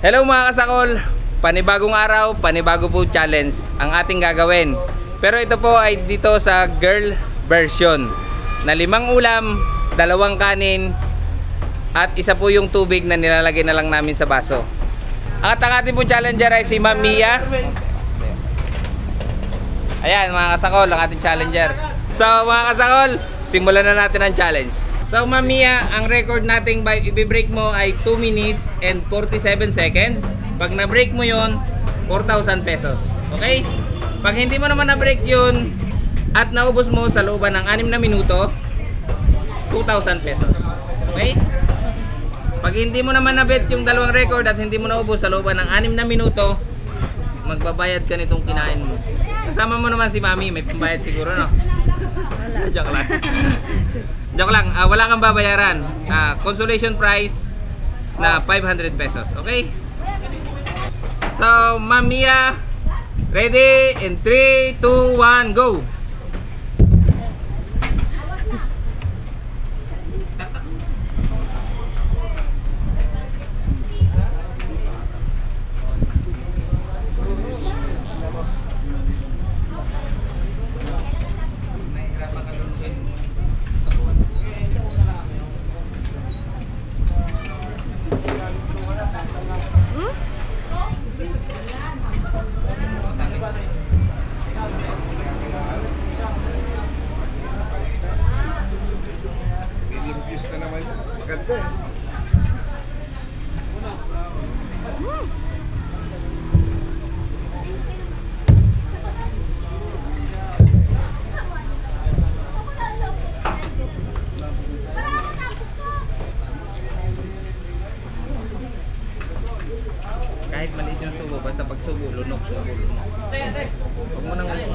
Hello mga kasakol, panibagong araw, panibago po challenge ang ating gagawin. Pero ito po ay dito sa girl version na 5 ulam, 2 kanin at isa po yung tubig na nilalagay na lang namin sa baso. At ang ating po challenger ay si Ma'am Mia. Ayan mga kasakol, ang ating challenger. So mga kasakol, simulan na natin ang challenge. So Ma'am Mia, ang record nating i-break mo ay 2 minutes and 47 seconds. Pag na-break mo yon, 4,000 pesos. Okay? Pag hindi mo naman na-break yun at naubos mo sa looban ng 6 na minuto, 2,000 pesos. Okay? Pag hindi mo naman na-bet yung 2 record at hindi mo naubos sa looban ng 6 na minuto, magbabayad ka nitong kinain mo. Kasama mo naman si Mami, may pambayad siguro, no? Wala. Joke lang. Joke lang, wala kang babayaran. Consolation prize na 500 pesos. Okay? So, Ma'am Mia, ready? In 3, 2, 1, go! Kahit maliit yung subo, basta pag subo, lunok, subo, lunok. Huwag mo nang maliit.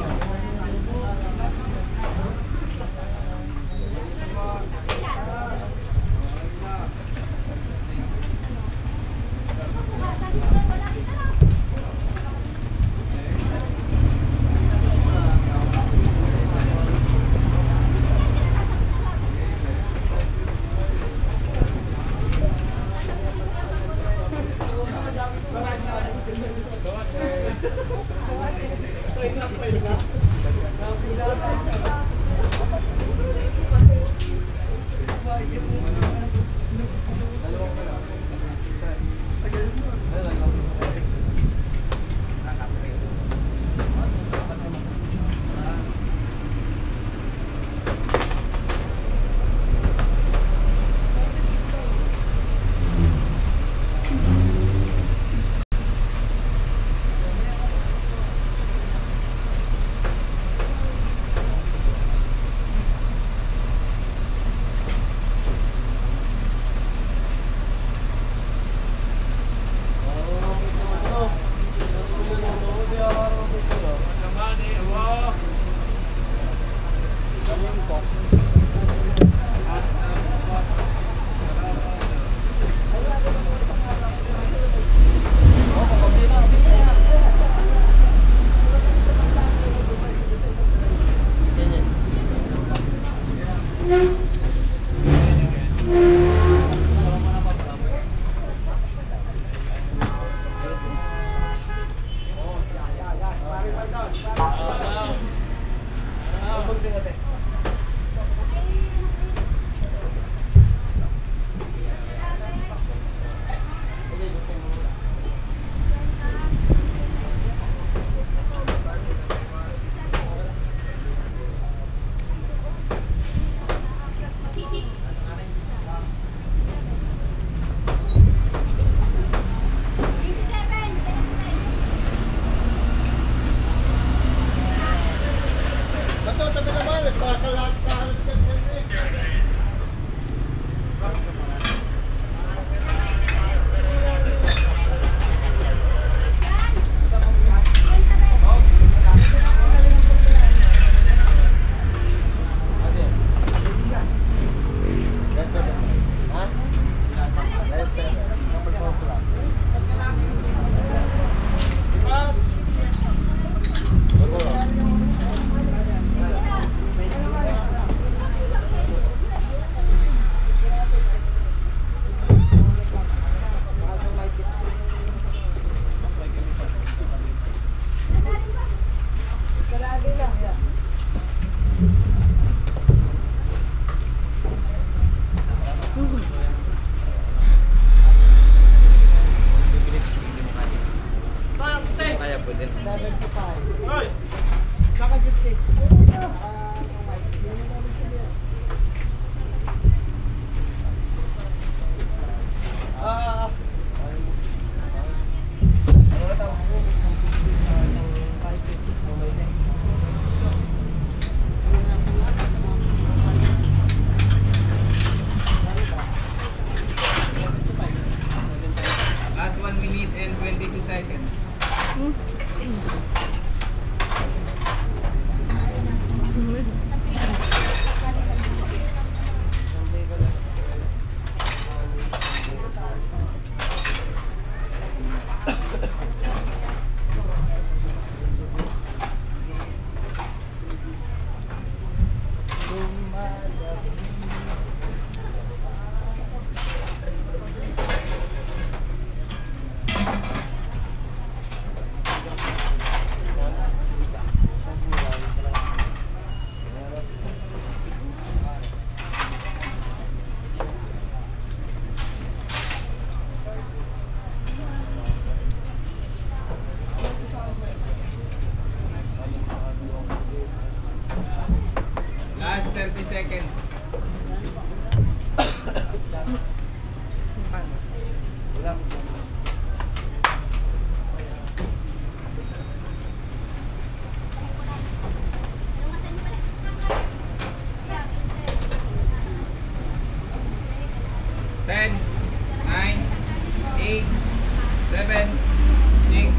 Last 30 seconds. Ten, 9, 8, 7, 6,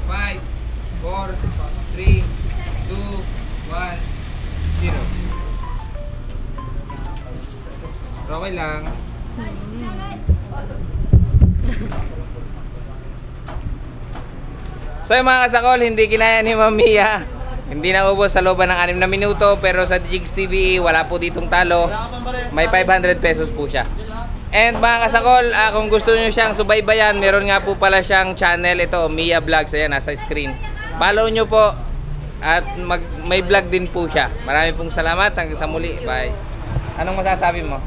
5, 4, 3, 2, 1, 0. Okay lang. So yung mga kasakol, hindi kinaya ni Mamiya. Hindi na ubos sa looban ng 6 na minuto. Pero sa Jigs TV, wala po ditong talo. May 500 pesos po siya. And mga kasakol, kung gusto nyo siyang subaybayan, meron nga po pala siyang channel. Ito, Mia Vlogs. Ayan, nasa screen. Follow nyo po. At may vlog din po siya. Maraming pong salamat. Hanggang sa muli. Bye. Anong masasabi mo?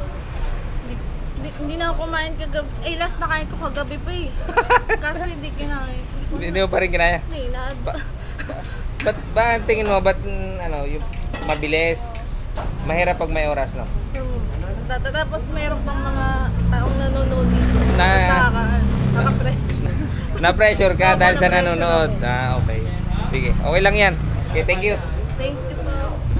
Hindi na ako kumain kagabi. Eh, last na kain ko kagabi pa eh. Kasi hindi kinain. Hindi mo pa rin kinaya? Hindi na. Ba ang tingin mo, ba't yung mabilis? Mahirap pag may oras, no? Tapos mayroon pang mga taong nanonood dito. Na-pressure ka dahil sa nanonood. Ah, okay. Sige, okay lang yan. Okay, thank you. Thank you.